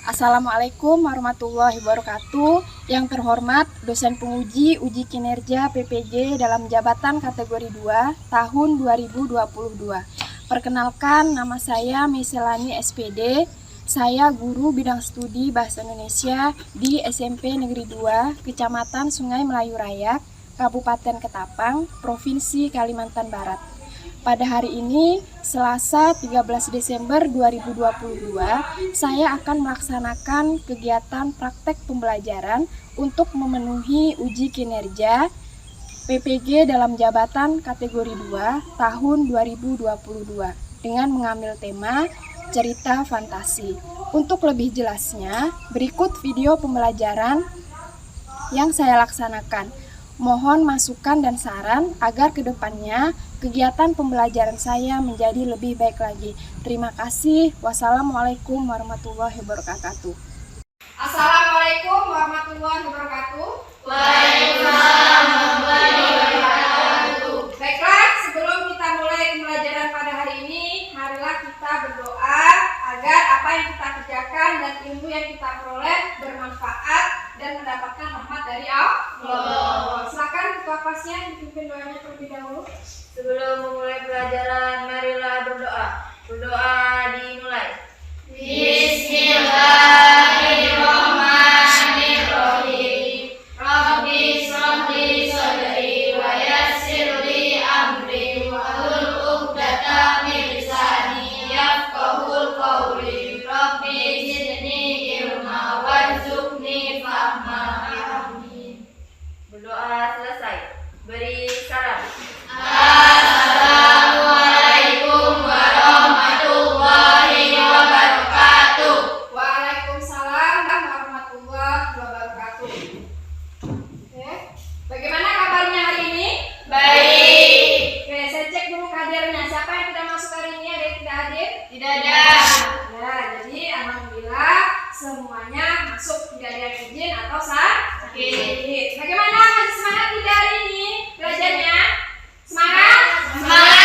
Assalamualaikum warahmatullahi wabarakatuh. Yang terhormat dosen penguji uji kinerja PPJ dalam jabatan kategori 2 tahun 2022. Perkenalkan, nama saya Meselani SPD. Saya guru bidang studi Bahasa Indonesia di SMP Negeri 2, Kecamatan Sungai Melayu Raya, Kabupaten Ketapang, Provinsi Kalimantan Barat. Pada hari ini, Selasa 13 Desember 2022, saya akan melaksanakan kegiatan praktek pembelajaran untuk memenuhi uji kinerja PPG dalam jabatan kategori 2 tahun 2022 dengan mengambil tema cerita fantasi. Untuk lebih jelasnya, berikut video pembelajaran yang saya laksanakan. Mohon masukan dan saran agar kedepannya kegiatan pembelajaran saya menjadi lebih baik lagi. Terima kasih. Wassalamualaikum warahmatullahi wabarakatuh. Assalamualaikum warahmatullahi wabarakatuh. Waalaikumsalam warahmatullahi wabarakatuh. Baiklah, sebelum kita mulai pembelajaran pada hari ini, marilah kita berdoa agar apa yang kita kerjakan dan ilmu yang kita peroleh bermanfaat dan mendapatkan rahmat dari Allah. Silakan ketua kelasnya dipimpin doanya terlebih dahulu. Sebelum memulai pelajaran, marilah berdoa. Berdoa dimulai. Bismillahirrahmanirrahim. Rabbi shrah li sadri wa yassir li amri wahlul 'uqdatam min lisani yafqahul qawli. Rabbi zidni ilma warzuqni fahma. Amin. Berdoa selesai. Beri salam. Assalamualaikum warahmatullahi wabarakatuh. Waalaikumsalam warahmatullahi wabarakatuh. Oke. Bagaimana kabarnya hari ini? Baik. Oke, saya cek dulu kadernya. Siapa yang tidak masuk hari ini? Ada yang tidak hadir? Tidak ada. Ya, jadi alhamdulillah semuanya masuk, tidak ada yang izin atau sakit. Bagaimana, masih semangat tidak hari ini belajarnya? Semangat? Semangat.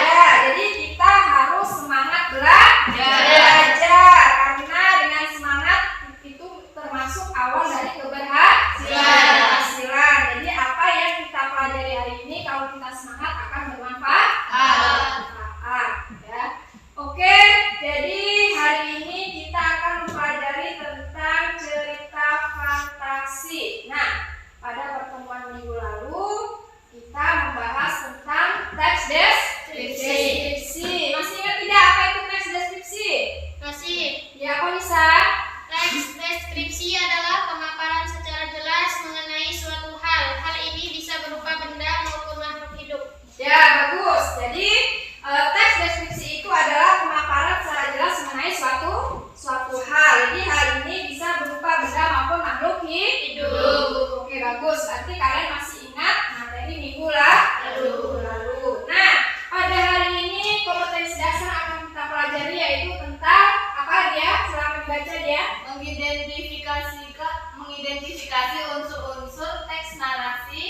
Ya, jadi kita harus semangat belajar karena dengan semangat itu termasuk awal dari keberhasilan. Jadi apa yang kita pelajari hari ini kalau kita semangat akan bermanfaat. Ya. Oke, jadi hari ini kita akan mempelajari tentang cerita fantasi. Nah, pada pertemuan minggu lalu kita membahas tentang teks deskripsi. Masih ingat tidak apa itu teks deskripsi? Masih. Ya, apa bisa? Teks deskripsi adalah pemaparan secara jelas mengenai suatu hal. Hal ini bisa berupa benda maupun makhluk hidup. Ya, bagus. Jadi teks deskripsi itu adalah pemaparan secara jelas mengenai suatu hal. Jadi hal ini bisa berupa benda maupun makhluk hidup. Oke, bagus. Berarti kalian masih ingat materi minggu lalu. Nah, pada hari ini kompetensi dasar akan kita pelajari yaitu tentang apa dia? Selamat dibaca dia. Mengidentifikasi unsur-unsur teks narasi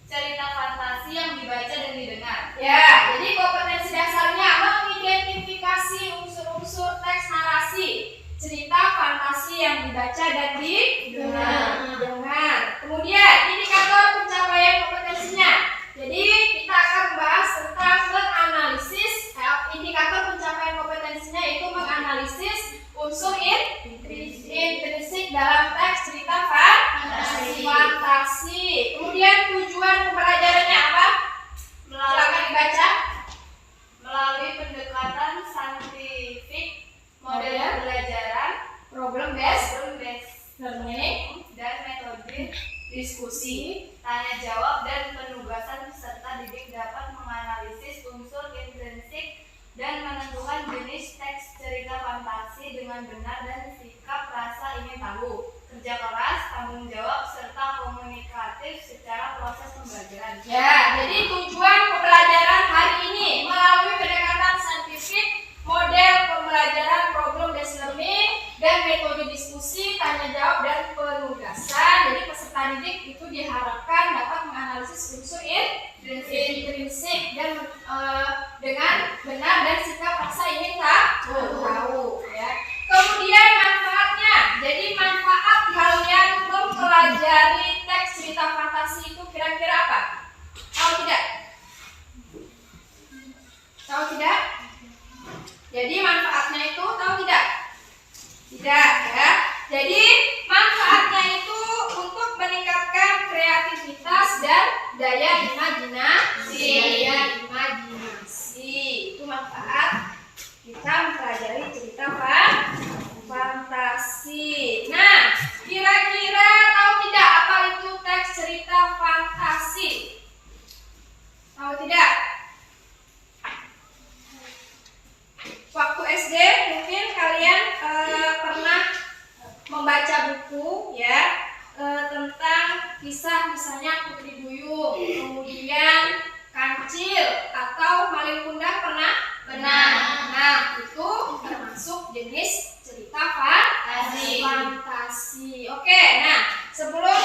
cerita fantasi yang dibaca dan didengar. Ya, jadi kompetensi dasarnya mengidentifikasi unsur-unsur teks narasi cerita fantasi yang dibaca dan didengar. Kemudian indikator pencapaian kompetensinya. Jadi kita akan membahas tentang menganalisis. Indikator pencapaian kompetensinya itu menganalisis unsur intrinsik dalam teks cerita fantasi. Kemudian tujuan pembelajarannya apa? Silakan dibaca. Melalui pendekatan saintifik, model pembelajaran, Problem based learning, dan metode diskusi, tanya jawab, dan penugasan peserta didik dapat menganalisis unsur intrinsik dan menentukan jenis teks cerita fantasi dengan benar dan sikap rasa ingin tahu, kerja keras, tanggung jawab, serta komunikatif secara proses pembelajaran. Ya, jadi tujuan pembelajaran hari ini melalui pendekatan saintifik, model pembelajaran problem based learning, dan metode diskusi, tanya jawab, dan penugasan. Jadi peserta didik itu diharapkan dapat menganalisis unsur intrinsik dan dengan benar dan sikap rasa ingin tahu. Ya. Tahu tidak? Jadi manfaatnya itu tahu tidak? Tidak ya. Jadi manfaatnya itu untuk meningkatkan kreativitas dan daya imajinasi. Daya imajinasi itu manfaat kita mempelajari cerita fantasi. Nah, kira-kira tahu tidak apa itu teks cerita fantasi? Tahu tidak? Waktu SD mungkin kalian pernah membaca buku ya tentang kisah misalnya Putri Duyung, kemudian Kancil atau Malin Kundang pernah? Pernah. Nah, itu termasuk jenis cerita fantasi. Oke, nah sebelum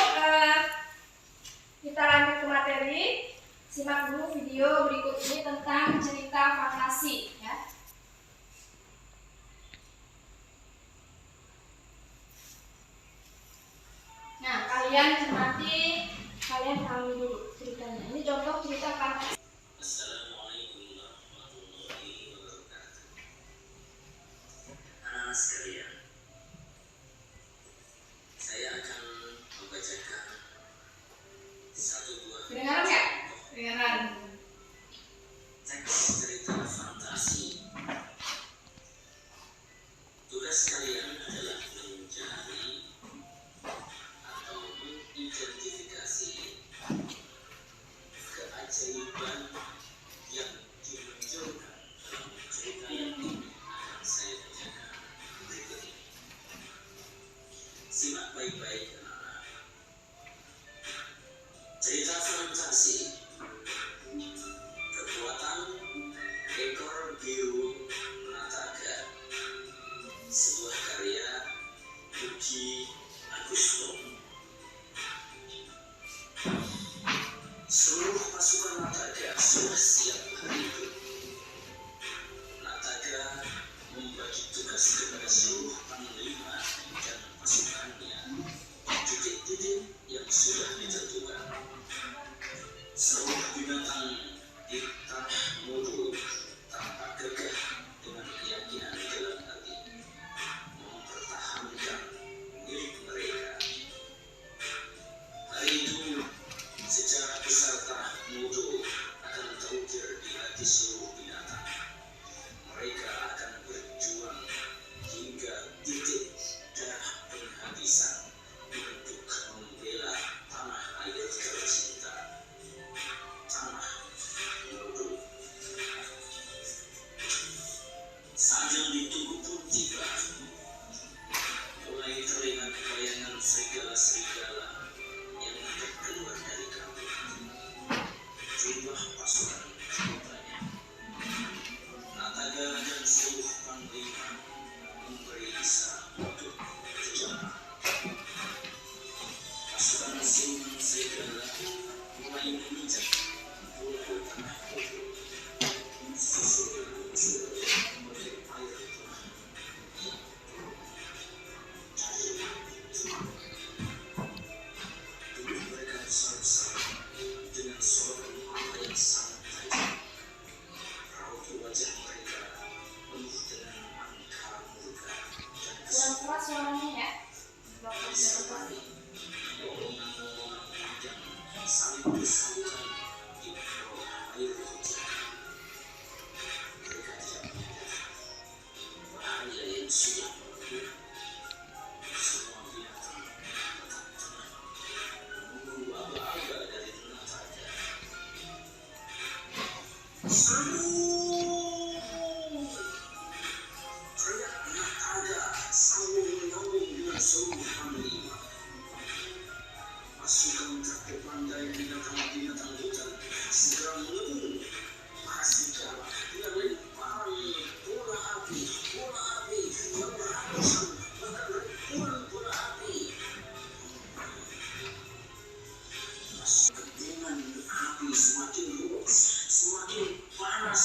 kita lanjut ke materi, simak dulu video berikut ini tentang cerita fantasi ya. Nah, kalian cermati, kalian pahami dulu ceritanya. Ini contoh cerita fantasi. Assalamualaikum warahmatullahi wabarakatuh. Anak-anak sekalian, saya akan membacakan satu buah Kedengaran nggak? Kedengaran. teks cerita fantasi. Tugas kalian adalah mencari atau mengidentifikasi keajaiban yang dimunculkan dalam cerita yang akan saya bacakan berikut ini. Simak baik-baik anak-anak. Cerita fantasi. Kekuatan ekor biru Nataga. Sebuah karya Puji Agusto. Seluruh pasukan Nataga sudah siap hari itu. Nataga membagi tugas kepada seluruh panglima dan pasukannya di titik-titik yang sudah ditentukan. Seluruh binatang di tanah Mudu tampak gagah dengan keyakinan dalam hati mempertahankan milik mereka. Hari itu secara besar tanah Mudu akan terukir di hati seluruh binatang. Mereka akan berjuang hingga titik darah penghabisan untuk membela tanah air tercinta, tanah Mudu. Saat yang ditunggu pun tiba. Mulai terlihat bayangan serigala-serigala yang hendak keluar dari kampung. Jumlah pasukan cukup banyak. Nataga dan seluruh panglima memberi isyarat untuk berjalan. Pasukan siluman serigala mulai menginjak pulau tanah Mudu. Susul oleh air tanah. Tubuh mereka besar-besar dengan sorotan mata yang sangat tajam. Raut wajah mereka penuh dengan angkara murka dan Kurang keras suaranya ya. disertai lowongan-lowongan panjang saling bersahutan di bawah air hujan. Mereka tidak menyadari bahaya yang sudah melekat. Semua binatang tetap tenang menunggu aba-aba dari Nataga. Sambung! Teriak Nataga sambung menyambung dengan seluruh panglima. Pasukan terdepan dari binatang-binatang hutan segera mengebung. Para serigala dengan lemparan bola api yang berhamburan, bahkan ribuan bola api. Kepungan api semakin luas, semakin panas.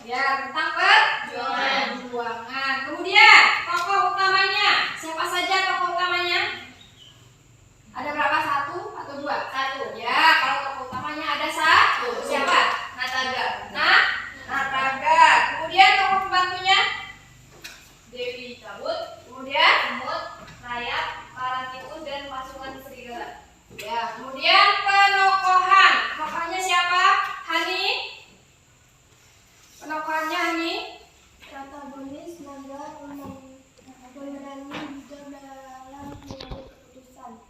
Ya, tentang perjuangan. Kemudian tokoh utamanya, siapa saja tokoh utamanya? Ada berapa? Satu atau dua? Satu. Ya, kalau tokoh utamanya ada satu. Siapa? Nataga. Nataga. Kemudian tokoh pembantunya? Dewi Cabut, Kemudian? Semut, Rayap, para tikus dan pasukan serigala. Ya, kemudian penokohan. Penokohannya siapa? Hani? Penokohannya Hani? Protagonis naga pemerangi bijak dalam mengambil keputusan.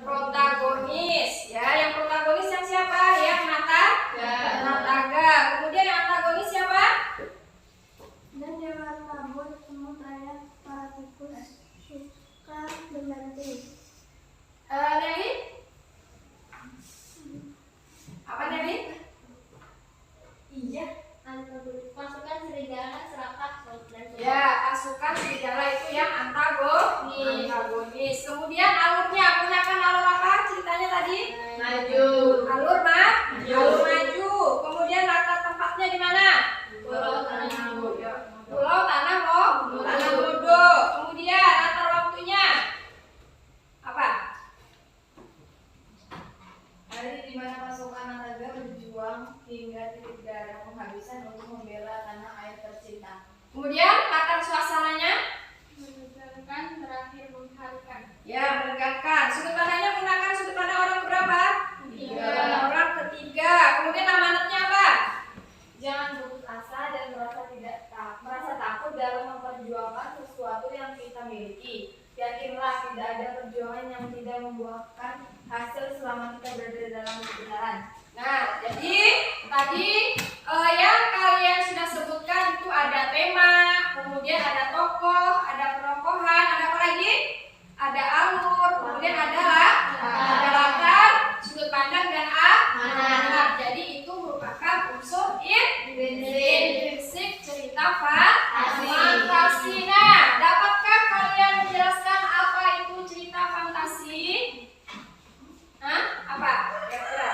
Protagonis. Ya, yang protagonis yang siapa? Yang Nataga. Kemudian yang antagonis siapa? Dan dewan tabur semut ayat para tikus suka membantu. Dewi? Apa Dewi? Iya. Pasukan serigala serakah dan Ya, pasukan serigala itu yang antagonis. Kemudian alurnya, menggunakan alur apa? Ceritanya tadi? Maju. Alur maju. Kemudian latar tempatnya di mana? Pulau Tanah Bodo. Pulau Tanah Bodo. Kemudian latar waktunya apa? Hari di mana pasukan Nataga berjuang hingga titik darah penghabisan untuk membela tanah air tercinta. Kemudian latar suasananya? Menegangkan terakhir mengharumkan. Ya, menegangkan. Sudut pandangnya menggunakan sudut pandang orang berapa? Tiga. Orang ketiga. Kemudian amanatnya apa? Jangan putus asa dan merasa takut dalam memperjuangkan sesuatu yang kita miliki. Yakinlah tidak ada perjuangan yang tidak membuahkan hasil selama kita berada dalam kebenaran. Nah, jadi tadi yang kalian sudah sebutkan itu ada tema, kemudian ada tokoh, ada penokohan, ada apa lagi? Ada alur, kemudian ada latar, sudut pandang dan amanat. Jadi itu merupakan unsur intrinsik cerita fantasi. Nah, dapatkah kalian menjelaskan apa itu cerita fantasi? Apa? Kira-kira?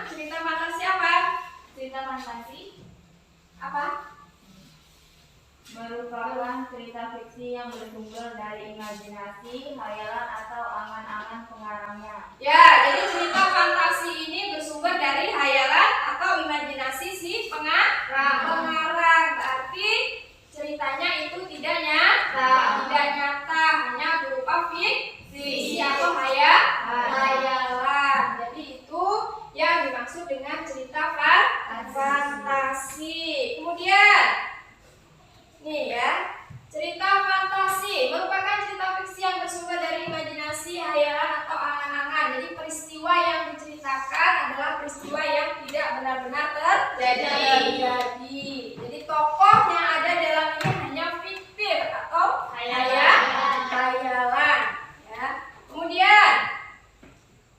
Cerita fantasi apa? Cerita fantasi Apa? merupakan cerita fiksi yang bersumber dari imajinasi, khayalan atau angan-angan pengarangnya. Ya, jadi cerita fantasi ini bersumber dari hayalan atau imajinasi si pengarang. Berarti ceritanya itu tidak nyata, hanya berupa fiksi atau hayalan. Jadi itu yang dimaksud dengan cerita fantasi. Kemudian nih ya, cerita fantasi merupakan cerita fiksi yang bersumber dari imajinasi, hayalan atau angan-angan. Jadi peristiwa yang diceritakan adalah peristiwa yang tidak benar-benar terjadi. Jadi tokoh yang ada dalam ini hanya fiktif atau hayalan. Ya. Kemudian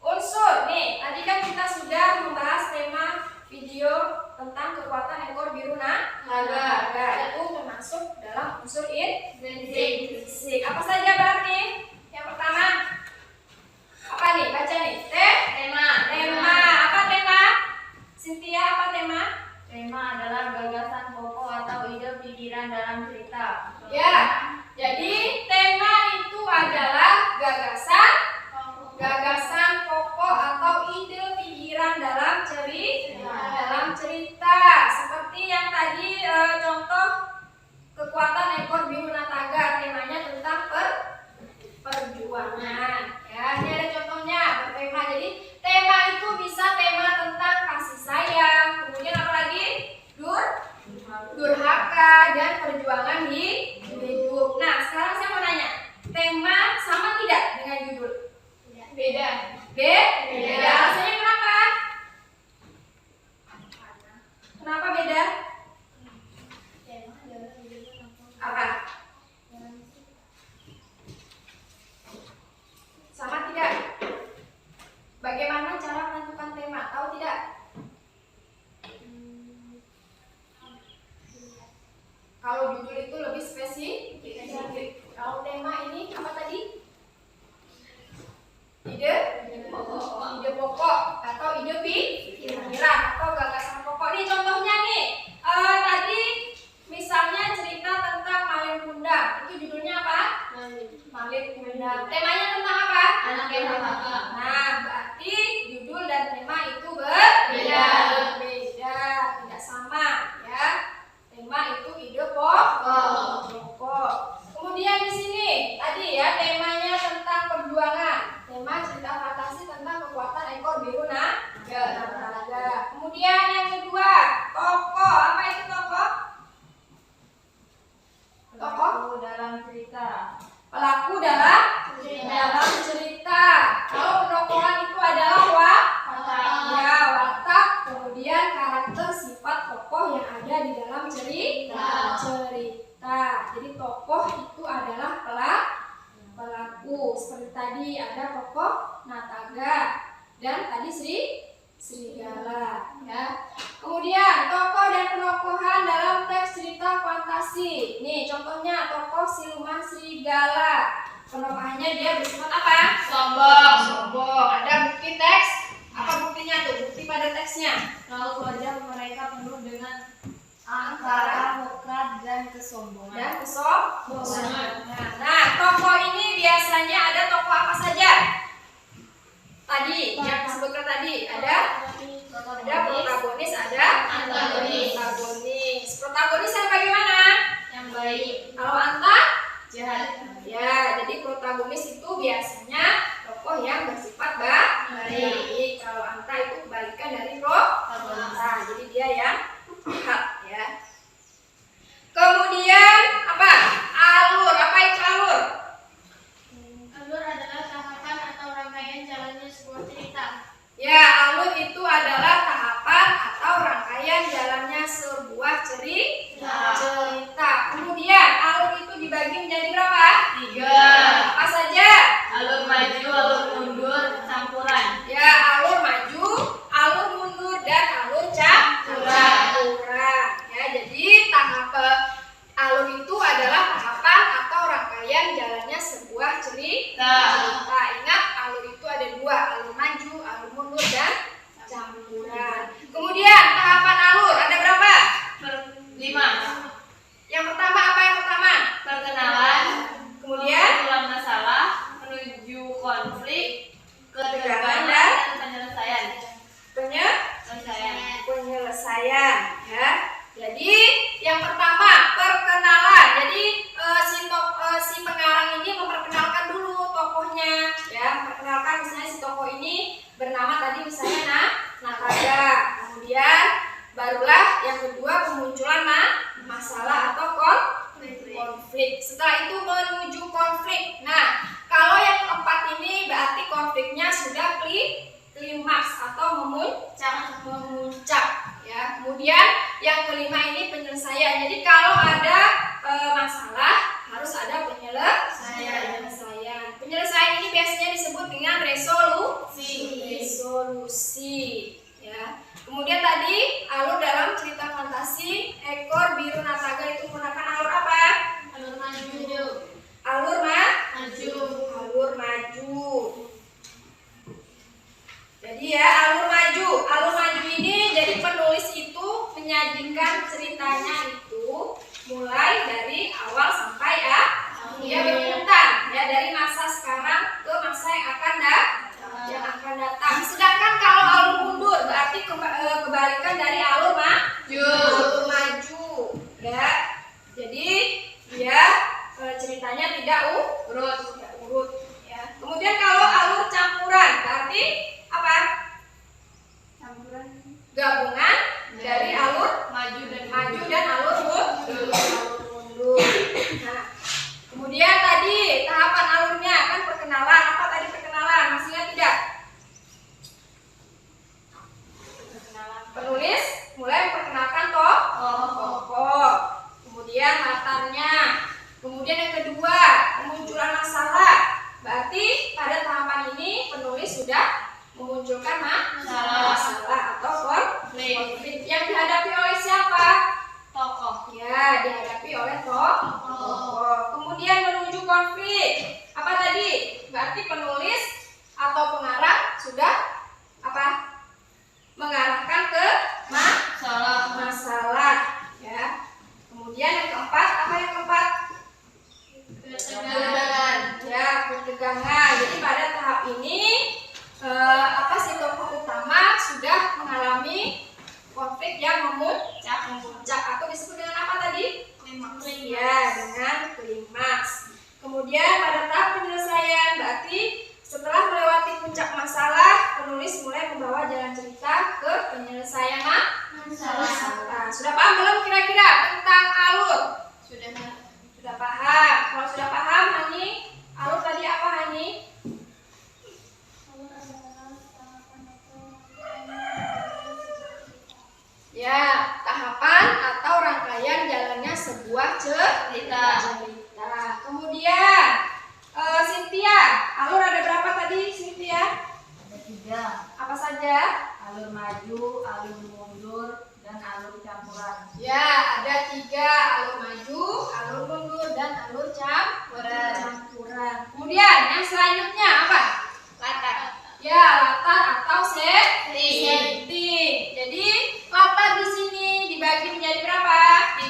unsur nih, tadi kan kita sudah membahas tema video tentang kekuatan ekor biru naga. Itu termasuk dalam unsur intrinsik. Apa saja berarti? Yang pertama apa nih? Baca nih. Tema. Apa tema? Cynthia, apa tema? Tema adalah gagasan pokok atau ide pikiran dalam cerita. Ya. Jadi tema itu adalah gagasan pokok atau ide pikiran dalam cerita. Seperti yang tadi contoh kekuatan ekor biru nataga, temanya tentang perjuangan. Ya, ini ada contohnya bertema. Jadi tema itu bisa tema tentang kasih sayang, kemudian apa lagi? Durhaka dan perjuangan hidup. Nah, sekarang saya mau nanya, tema sama tidak dengan judul? Beda. karakter sifat tokoh yang ada di dalam cerita. Jadi tokoh itu adalah pelaku. Seperti tadi ada tokoh Nataga dan tadi Serigala, ya. Kemudian tokoh dan penokohan dalam teks cerita fantasi. Nih contohnya tokoh siluman serigala. Penokohannya dia bersifat apa? Sombong. Ada bukti teks? Apa buktinya tuh? Bukti pada teksnya. Kalau wajah mereka penuh dengan angkara, murka, dan kesombongan. Nah, tokoh ini biasanya ada tokoh apa saja? Tadi yang disebutkan tadi ada protagonis, ada antagonis. Protagonis yang bagaimana? Yang baik. Kalau anta? Jahat. Ya, jadi protagonis itu biasanya tokoh yang bersifat baik. Kalau anta itu kebalikan dari protagonis. Jadi dia yang jahat, ya. Kemudian apa? Alur. Apa itu alur? Alur adalah tahapan atau rangkaian jalannya sebuah cerita. Ya, alur itu adalah tahapan atau rangkaian jalannya sebuah cerita. Kemudian alur itu dibagi menjadi berapa? 3. Apa saja? Alur maju, alur mundur, campuran. Ya, alur maju, alur mundur, dan alur campuran. Ya, jadi alur itu adalah tahapan atau rangkaian jalannya sebuah cerita. Ingat, alur itu ada 2, alur maju, alur mundur, dan campuran. Kemudian tahapan alur ada berapa? 5. Yang pertama apa yang pertama? Perkenalan. Kemudian Pemutulan masalah, menuju konflik, ketegangan, dan dan penyelesaian. penyelesaian, ya. Jadi yang pertama perkenalan. Jadi si pengarang ini memperkenalkan dulu tokohnya, ya. Perkenalkan misalnya si tokoh ini bernama tadi misalnya Nataga. Kemudian barulah yang kedua pemunculan masalah atau konflik. Setelah itu menuju konflik. Nah, kalau yang keempat ini berarti konfliknya sudah klimaks atau memuncak, ya. Kemudian yang kelima ini penyelesaian. Jadi kalau ada masalah harus ada penyelesaian. Penyelesaian ini biasanya disebut dengan resolusi, ya. Kemudian tadi alur dalam cerita fantasi ekor biru Nataga itu menggunakan alur apa? Alur maju. Alur maju. Jadi ya, alur maju ini jadi penulis itu menyajikan ceritanya itu mulai dari awal sampai dia berurutan, ya, dari masa sekarang ke masa yang akan datang. Sedangkan kalau alur mundur berarti kebalikan dari alur maju, ya. Jadi dia ceritanya tidak urut, ya. Kemudian kalau alur campuran berarti apa? Gabungan dari alur maju dan alur mundur. Nah, kemudian tadi tahapan alurnya kan perkenalan. Apa tadi perkenalan? Masih ingat tidak? Penulis mulai memperkenalkan tokoh. Kemudian latarnya. Kemudian yang kedua, pemunculan masalah. Berarti pada tahapan ini penulis sudah memunculkan masalah atau konflik yang dihadapi oleh siapa? Tokoh. Ya, dihadapi oleh tokoh. Kemudian menuju konflik. Apa tadi? Berarti penulis atau pengarang sudah apa? Mengarahkan ke masalah, ya. Kemudian yang keempat, apa yang keempat? Ketegangan. Jadi pada tahap ini si tokoh utama sudah mengalami konflik yang memuncak atau disebut dengan apa tadi? Klimaks. Ya, dengan klimaks. Kemudian pada tahap penyelesaian berarti setelah melewati puncak masalah, penulis mulai membawa jalan cerita ke penyelesaian masalah. Sudah paham belum kira-kira tentang alur? Sudah paham. Kalau sudah paham, Hani, alur tadi apa, Hani? Ya, tahapan atau rangkaian jalannya sebuah cerita. Kemudian, Cynthia, alur ada berapa tadi, Cynthia? Ada 3. Apa saja? Alur maju, alur mundur, dan alur campuran. Ya, ada 3, alur maju, alur mundur, dan alur campuran. Kemudian, yang selanjutnya apa? Latar. Ya, latar atau setting. Jadi, latar di sini dibagi menjadi berapa?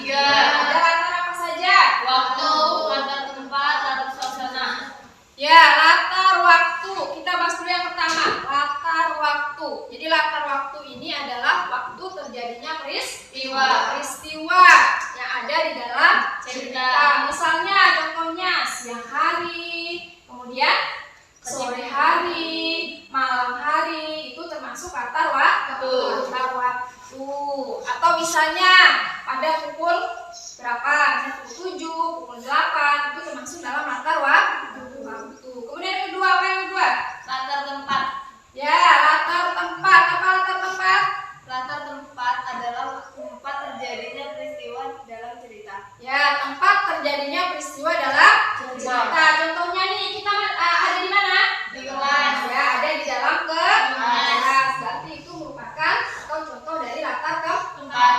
3. Ada latar apa saja? Waktu, latar tempat, latar suasana. Ya, latar waktu. Kita bahas dulu yang pertama, latar waktu. Jadi latar waktu ini adalah waktu terjadinya peristiwa yang ada di dalam cerita. Misalnya, contohnya siang hari, kemudian sore hari, malam hari, itu termasuk latar waktu. Atau misalnya pada pukul berapa? Misalnya pukul 7, pukul 8, itu termasuk dalam latar waktu. Kemudian yang kedua, apa yang kedua? Latar tempat. Ya, latar tempat. Apa latar tempat? Latar tempat adalah tempat terjadinya peristiwa dalam cerita. Ya, tempat terjadinya peristiwa dalam cerita. Contohnya nih, kita ada di mana? Di kelas. Ya, ada di dalam kelas. Berarti itu merupakan atau contoh dari latar tempat.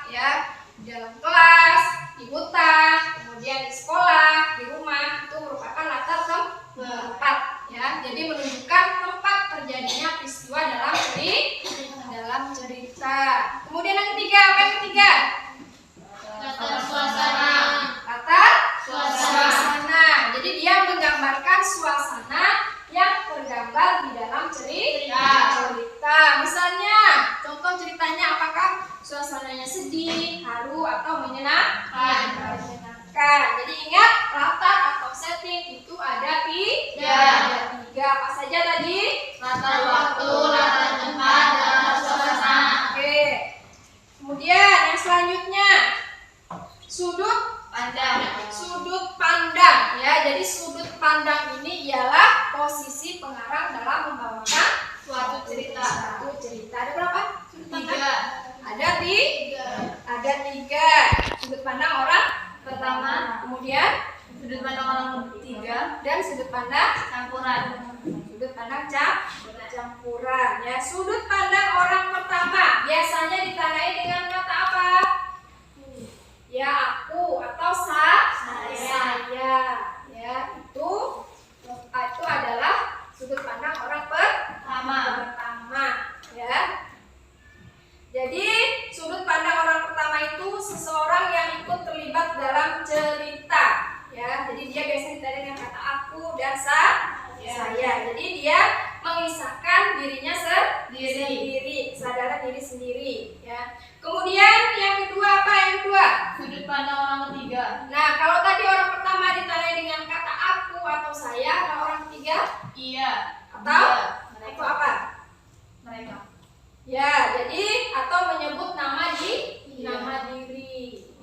Ya, di dalam kelas, di hutan, kemudian di sekolah, di rumah, itu merupakan latar tempat. Ya, jadi menunjukkan tempat terjadinya peristiwa dalam cerita. Kemudian yang ketiga, apa yang ketiga? Latar suasana. Latar suasana. Jadi dia menggambarkan suasana yang tergambar di dalam cerita. Misalnya, contoh ceritanya apakah suasananya sedih, haru, atau menyenangkan? Jadi ingat, latar atau setting itu ada 3. Apa saja tadi? Latar waktu, latar tempat, dan latar suasana. Oke. Kemudian yang selanjutnya, sudut pandang. Ya, jadi sudut pandang ini ialah posisi pengarang dalam membawakan suatu cerita. Ada berapa? Sudut pandang? 3. Ada 3. Sudut pandang orang pertama, kemudian Sudut pandang orang ketiga. dan sudut pandang Campuran. campuran. Ya, sudut pandang orang pertama biasanya ditandai dengan kata apa? Ya, aku atau saya. Ya, itu adalah sudut pandang orang pertama. Ya. Jadi, sudut pandang orang pertama itu seseorang yang ikut terlibat dalam cerita. Ya, jadi dia biasanya ditandai dengan kata aku dan saya. Jadi dia mengisahkan dirinya sendiri, kesadaran diri sendiri. Ya. Kemudian yang kedua apa? Yang kedua, Sudut pandang orang ketiga. nah, kalau tadi orang pertama ditandai dengan kata aku atau saya, kalau orang ketiga Iya. atau Mereka. atau apa? Mereka. Ya, jadi atau menyebut nama diri.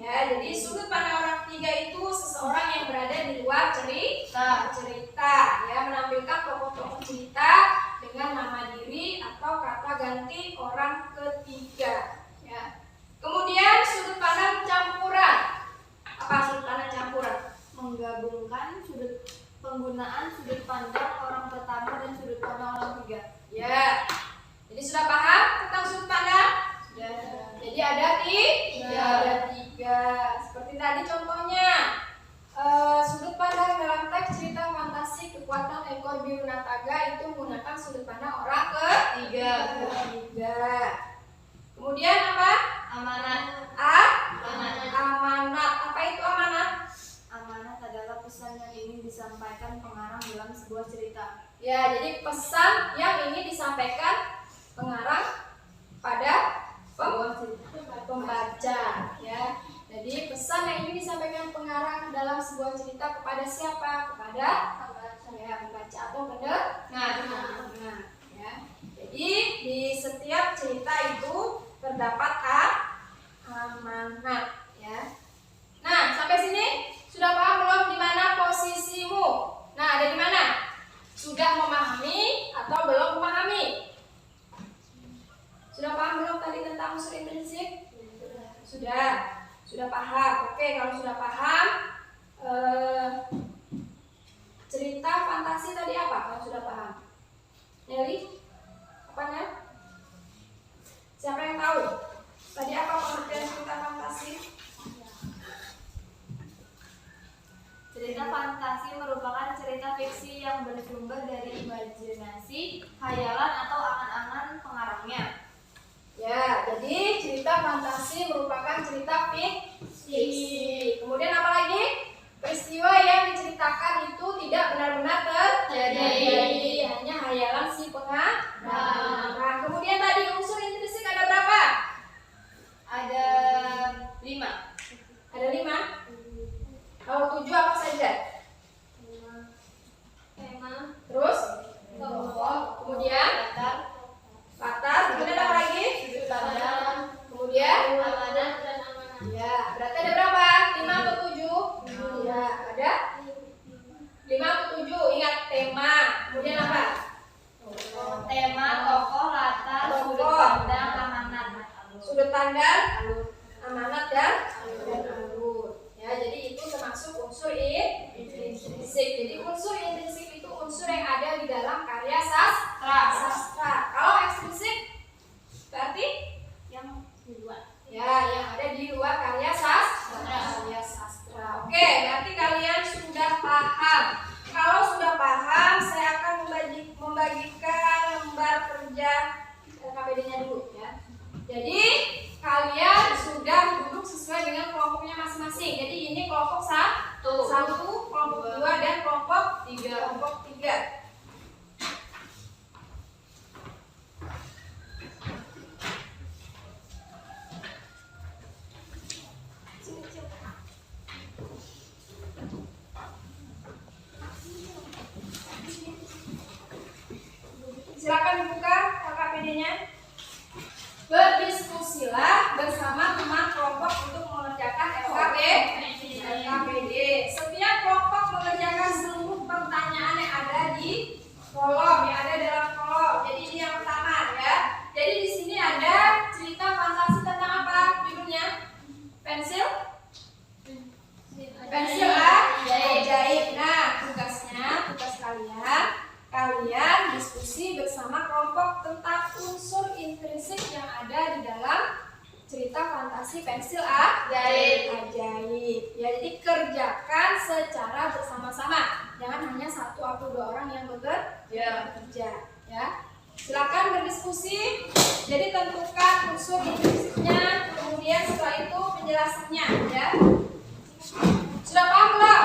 Ya, jadi sudut pandang orang ketiga itu seseorang yang berada di luar cerita, ya, menampilkan tokoh-tokoh cerita dengan nama diri atau kata ganti orang ketiga. Ya. Kemudian sudut pandang campuran. Apa sudut pandang campuran? Menggabungkan penggunaan sudut pandang orang pertama dan sudut pandang orang ketiga. Ya. Jadi sudah paham tentang sudut pandang? Jadi ada 3. Seperti tadi contohnya, sudut pandang dalam teks cerita fantasi kekuatan ekor biru nataga itu menggunakan sudut pandang orang ketiga. Kemudian apa? Amanat. Amanat. Apa itu amanat? Amanat adalah pesan yang ingin disampaikan pengarang dalam sebuah cerita. Ya, jadi pesan yang ingin disampaikan pengarang pada pembaca. Ya, jadi pesan yang ingin disampaikan pengarang dalam sebuah cerita kepada siapa? Kepada pembaca atau pendengar. Ya. Jadi di setiap cerita itu terdapat amanat. Ya. Nah, sampai sini sudah paham belum di mana posisimu? Nah, ada di mana? Sudah memahami atau belum memahami? Sudah paham belum tadi tentang unsur intrinsik? Sudah paham. Oke, kalau sudah paham, cerita fantasi tadi apa? Kalau sudah paham, Nelly, apanya? Siapa yang tahu? Tadi apa pengertian cerita fantasi? Cerita fantasi merupakan cerita fiksi yang bersumber dari imajinasi, khayalan atau angan-angan pengarangnya. Ya, jadi cerita fantasi merupakan cerita fiksi. Kemudian apa lagi? Peristiwa yang diceritakan itu tidak benar-benar terjadi, hanya hayalan si pengarang. Nah, kemudian tadi unsur intrinsik ada berapa? Ada 5. Ada 5. Kalau 7 apa saja? Tema, Terus? tokoh, Kemudian? Latar. Kemudian apa lagi? Sudut pandang, Kemudian? amanat dan amanat. Ya, berarti ada berapa? 5 atau 7? Ya, ada 5 atau 7. Ingat tema. Kemudian apa? tema, tokoh, latar, sudut Tokoh. pandang, amanat. Sudut pandang, amanat dan alur. Ya, jadi itu termasuk unsur intrinsik. Jadi unsur intrinsik itu unsur yang ada di dalam karya sastra. Kalau ekstrinsik berarti Yang kedua. ya yang ada di luar karya sastra. Oke, berarti kalian sudah paham. Kalau sudah paham, saya akan membagikan lembar kerja KPD-nya dulu ya. Jadi kalian sudah duduk sesuai dengan kelompoknya masing-masing. Jadi ini kelompok 1, kelompok 2 dan kelompok 3. Silakan dibuka KPD-nya. Berdiskusilah bersama teman kelompok untuk mengerjakan LKPD. Setiap kelompok mengerjakan seluruh pertanyaan yang ada di kolom, yang ada dalam kolom. Jadi ini yang pertama ya. Jadi di sini ada cerita fantasi tentang apa judulnya? Pensil ajaib. Nah, tugas kalian diskusi bersama kelompok tentang unsur intrinsik yang ada di dalam cerita fantasi pensil ajaib. Ya, jadi kerjakan secara bersama-sama. Jangan hanya 1 atau 2 orang yang bekerja. Ya. Silakan berdiskusi. Jadi tentukan unsur intrinsiknya, kemudian setelah itu penjelasannya ya. Sudah paham belum?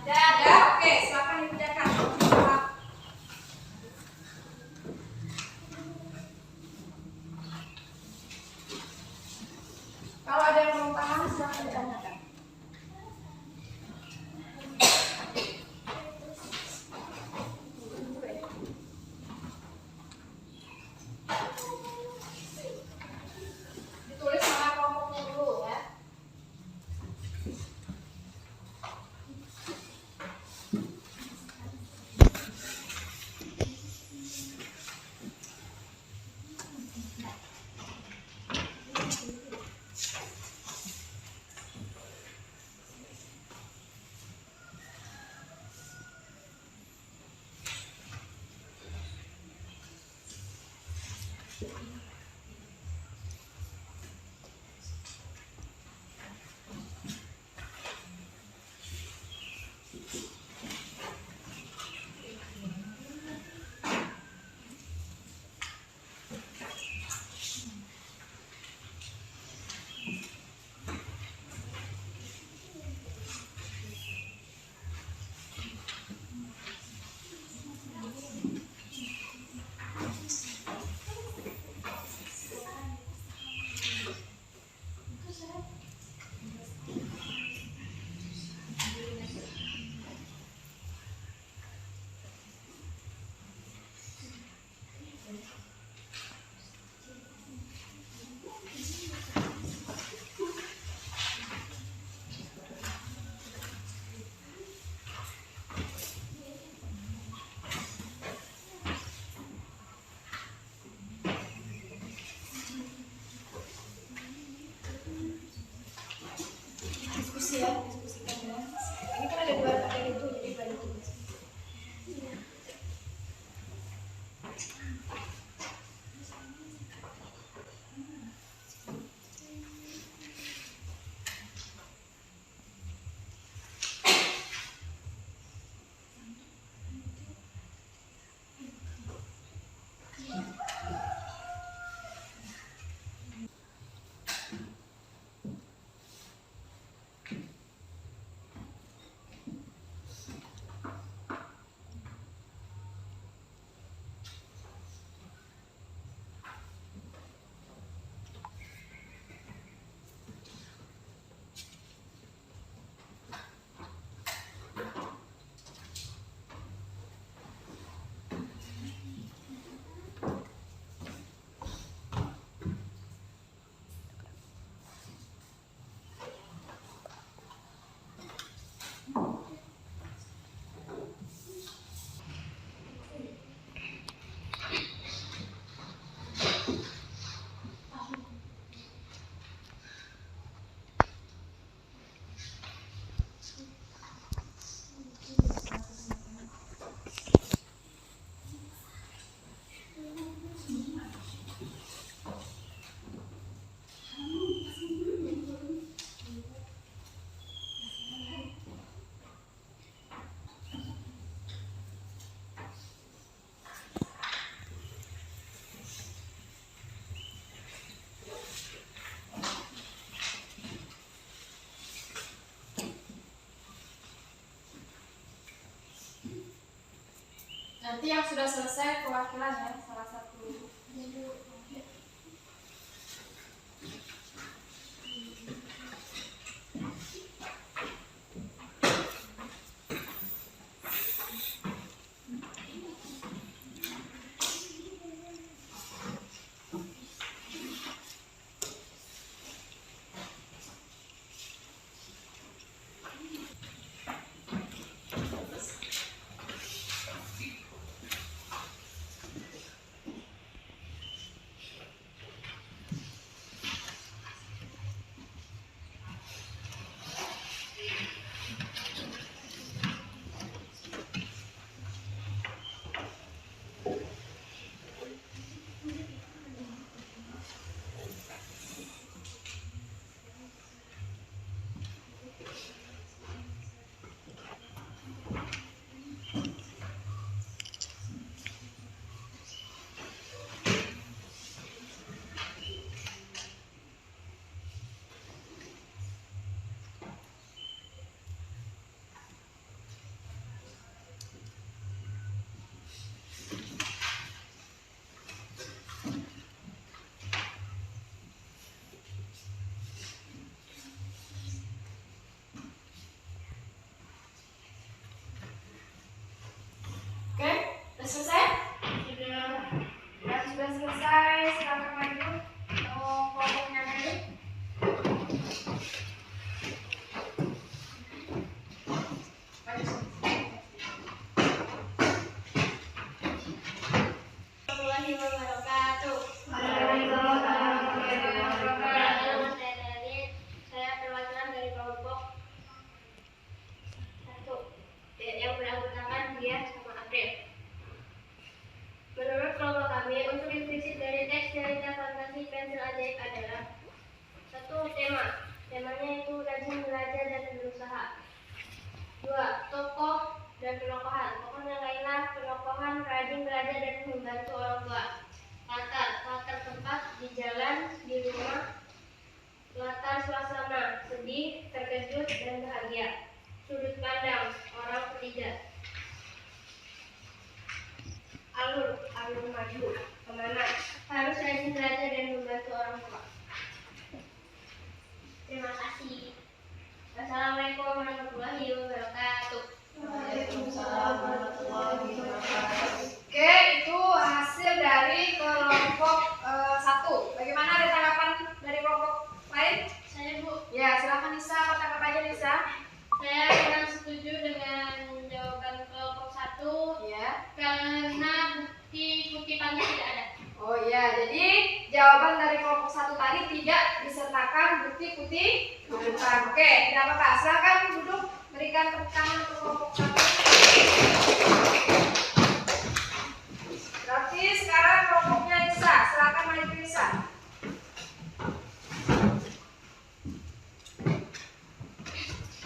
Ya, oke, silakan dikerjakan. Kalau ada yang belum paham, silakan ditanyakan. Ditulis sama kelompoknya dulu ya. diskusi ya, diskusikan ya. Ini kan ada 2 materi itu, jadi bagi tugas. Nanti yang sudah selesai perwakilan ya, salah satu. Oke, sudah selesai? Sudah. Dan sudah selesai, silakan maju. Kelompoknya tadi. Warahmatullahi wabarakatuh. Saya perwakilan dari kelompok 1 yang beranggotakan dia sama April. Menurut kelompok kami, unsur implisit dari teks cerita fantasi pensil ajaib adalah 1. Tema. Temanya itu rajin belajar dan berusaha. 2. Tokoh dan penokohan. Tokohnya Laila, penokohan rajin belajar dan membantu orang tua. Latar tempat di jalan, di rumah. Latar suasana sedih, terkejut, dan bahagia. Sudut pandang orang ketiga. Alur maju kemana? Harus rajin belajar dan membantu orang tua. Terima kasih. Wassalamualaikum warahmatullahi wabarakatuh. Waalaikumsalam warahmatullahi wabarakatuh. Oke, itu hasil dari kelompok 1. Bagaimana, ada tanggapan dari kelompok lain? Saya Bu, Ya, silakan Nisa. Apa tanggapan aja Nisa? saya kurang setuju dengan jawaban kelompok 1 Ya. karena bukti kutipannya tidak ada. Oh iya, jadi jawaban dari kelompok 1 tadi tidak disertakan bukti kutipan. Oke, tidak apa-apa. Silakan duduk, berikan tepuk tangan untuk kelompok 1. Berarti sekarang kelompoknya Nisa. Silakan maju Nisa.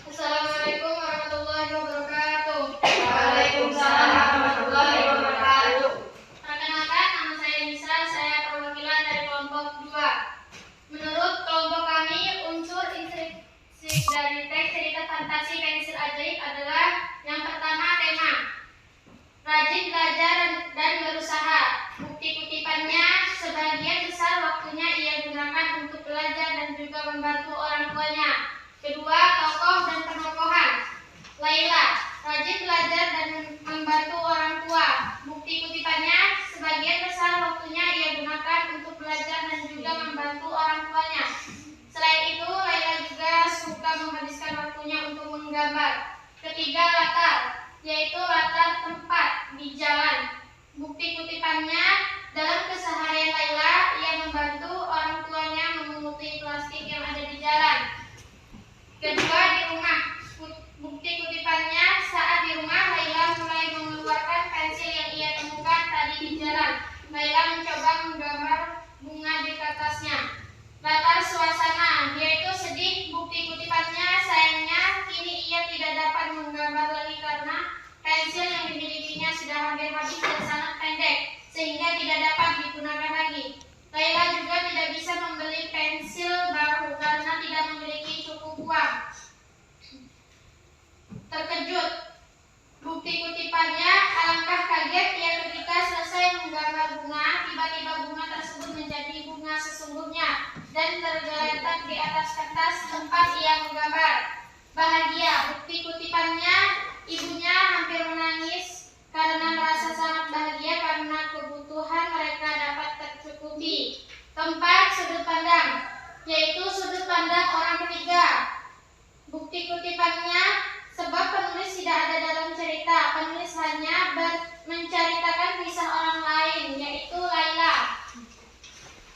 Assalamualaikum warahmatullahi wabarakatuh. Waalaikumsalam warahmatullahi wabarakatuh. Perkenalkan, nama saya Nisa, saya perwakilan dari kelompok 2. Menurut kelompok kami, unsur intrinsik dari teks cerita fantasi pensil ajaib adalah yang pertama tema. Rajin belajar dan berusaha. Bukti kutipannya, sebagian besar waktunya ia gunakan untuk belajar dan juga membantu orang tuanya. Kedua, tokoh dan penokohan. Laila, rajin belajar dan membantu orang tua. Bukti kutipannya, sebagian besar waktunya ia gunakan untuk belajar dan juga membantu orang tuanya. Selain itu, Laila juga suka menghabiskan waktunya untuk menggambar. Ketiga, latar, yaitu latar tempat di jalan. Bukti kutipannya, dalam keseharian Laila, ia membantu orang tuanya memunguti plastik yang ada di jalan. Kedua, di rumah. Bukti kutipannya, saat di rumah Laila mulai mengeluarkan pensil yang ia temukan tadi di jalan. Laila mencoba menggambar bunga di kertasnya. Latar suasana, yaitu sedih. Bukti kutipannya, sayangnya kini ia tidak dapat menggambar lagi karena pensil yang dimilikinya sudah hampir habis dan sangat pendek, sehingga tidak dapat digunakan lagi. Laila juga tidak bisa membeli pensil baru karena tidak memiliki cukup uang. Terkejut. Bukti kutipannya, alangkah kaget ia ketika selesai menggambar bunga, tiba-tiba bunga tersebut menjadi bunga sesungguhnya dan tergeletak di atas kertas tempat ia menggambar. Bahagia. Bukti kutipannya, ibunya hampir menangis karena merasa sangat bahagia karena kebutuhan mereka dapat tercukupi. Keempat, sudut pandang, yaitu sudut pandang orang ketiga. Bukti kutipannya, sebab penulis tidak ada dalam cerita, penulis hanya menceritakan kisah orang lain, yaitu Laila.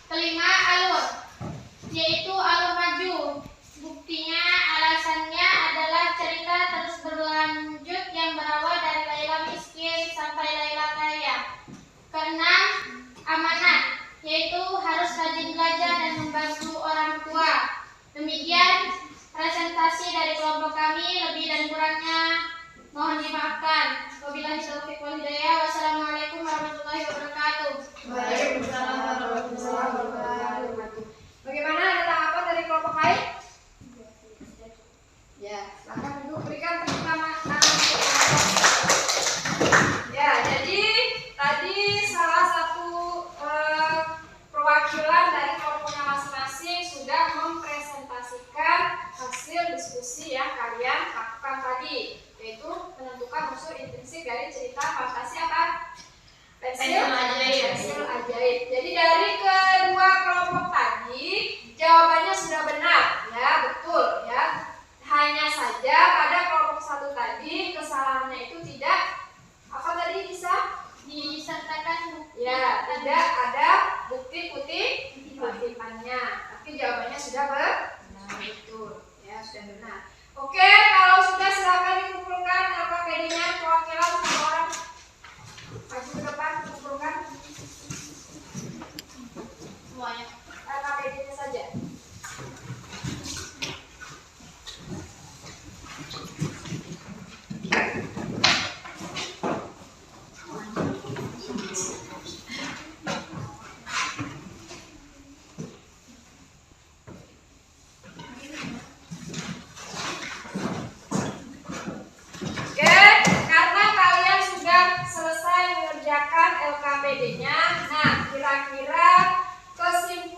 Kelima, alur, yaitu alur maju. Buktinya, alasannya adalah cerita terus berlanjut yang berawal dari Laila miskin sampai Laila kaya. Keenam, amanat, yaitu harus rajin belajar dan membantu orang tua. Demikian presentasi dari kelompok kami, lebih dan kurangnya mohon dimaafkan. Wabillahi taufiq wal hidayah. Wassalamualaikum warahmatullahi wabarakatuh. Waalaikumsalam warahmatullahi wabarakatuh. Bagaimana, ada tanggapan dari kelompok lain? Ya, silakan duduk, berikan tepuk tangan untuk kelompok. Ya, jadi tadi salah satu perwakilan dari kelompoknya masing-masing sudah mempresentasikan hasil diskusi yang kalian lakukan tadi, yaitu menentukan unsur intrinsik dari cerita fantasi apa? Pensil ajaib. Jadi dari kedua kelompok tadi jawabannya sudah benar, ya, betul, ya. Hanya saja pada kelompok 1 tadi kesalahannya itu tidak apa tadi bisa Disertakan ya, tidak ada bukti kutipannya, tapi jawabannya sudah betul, ya, sudah benar. Oke, kalau sudah silakan dikumpulkan LKPD-nya, perwakilan satu orang maju ke depan, kumpulkan semuanya. LKPD-nya saja. LKPD-nya. Nah, kira-kira kesimpulan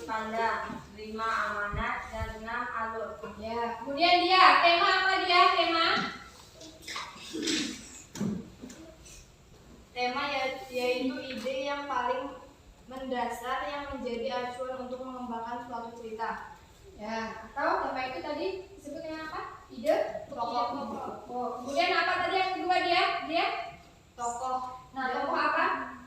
sudut pandang, 5 amanat, dan 6 alur. Ya, kemudian dia, tema apa dia? Tema yaitu ide yang paling mendasar yang menjadi acuan untuk mengembangkan suatu cerita. Ya, atau tema itu tadi disebut dengan apa? Ide? Tokoh. Oh, kemudian apa tadi yang kedua dia? Tokoh. Nah, tokoh apa?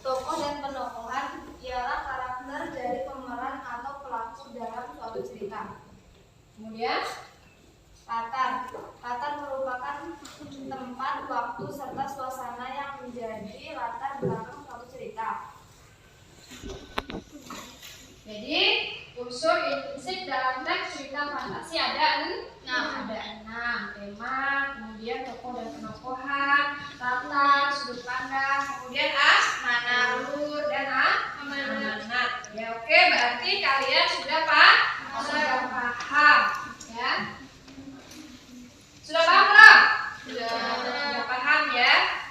Tokoh dan penokohan ialah karakter dari pemeran atau pelaku dalam suatu cerita. Kemudian Latar. Latar merupakan tempat, waktu, serta suasana yang menjadi latar belakang suatu cerita. jadi unsur intrinsik dalam teks cerita fantasi ada 6. Ada 6 tema, kemudian tokoh dan penokohan, latar, sudut pandang, kemudian alur dan amanat. Ya oke, berarti kalian sudah paham ya. Sudah paham belum? Sudah paham ya.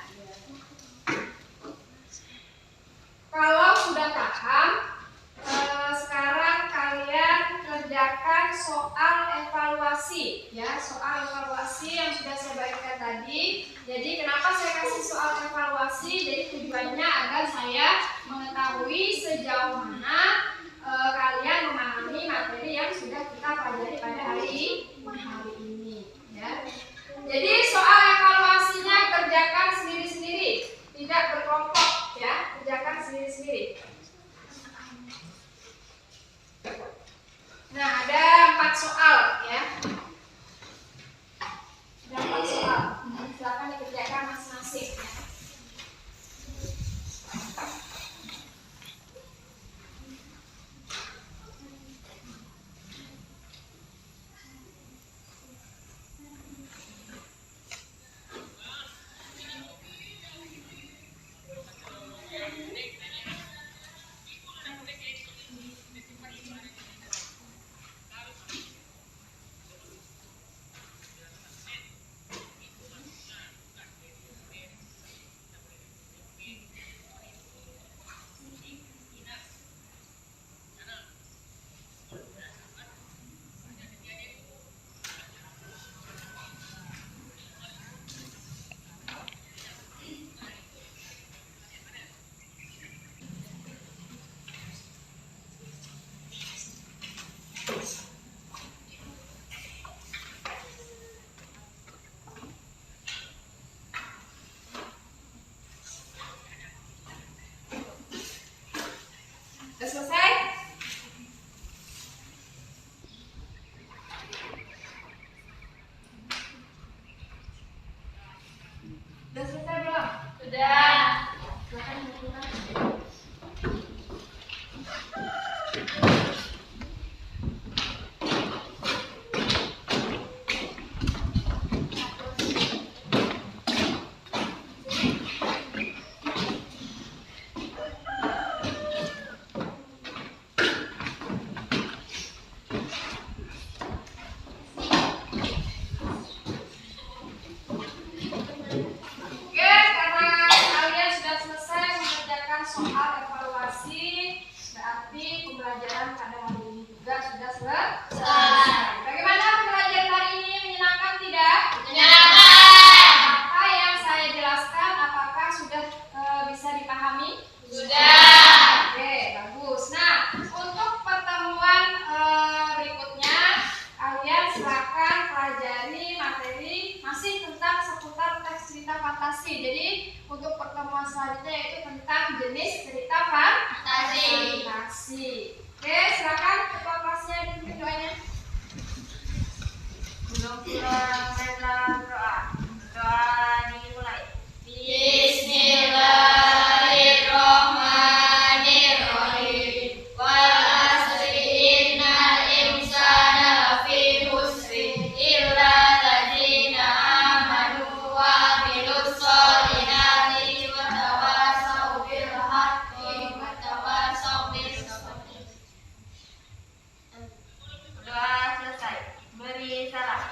Kalau sudah paham, sekarang kalian kerjakan soal evaluasi ya, soal evaluasi yang sudah saya bagikan tadi. Jadi kenapa saya kasih soal evaluasi? Jadi tujuannya agar saya mengetahui sejauh mana kalian memahami materi yang sudah kita pelajari pada hari ini ya. Jadi soal evaluasinya kerjakan sendiri-sendiri, tidak berkelompok ya, kerjakan sendiri-sendiri. Nah, ada 4 soal ya. Ada 4 soal. Silakan dikerjakan masing-masing ya. Sudah selesai? Sudah selesai belum? Sudah. Silakan dilakukan. Oke, karena kalian sudah selesai mengerjakan soal evaluasi, berarti pembelajaran pada hari ini juga sudah selesai. Bagaimana pembelajaran hari ini? Menyenangkan tidak? Menyenangkan. Apa yang saya jelaskan, apakah sudah bisa dipahami? Sudah. Oke, bagus. Nah, untuk pertemuan berikutnya, kalian silakan pelajari materi masih tentang seputar teks cerita fantasi. Jadi untuk pertemuan selanjutnya yaitu tentang jenis cerita fantasi. Oke, silakan ketua kelasnya dipimpin doanya. Belum pulang dalam doa. Doa dimulai. Bismillahirrahmanirrahim. Wal asri innal insana lafi khusrin illa ladzina amanu wa amilus sholihati wa tawassaw bil haqqi wa tawassaw bis sabr. Doa selesai. Beri salam.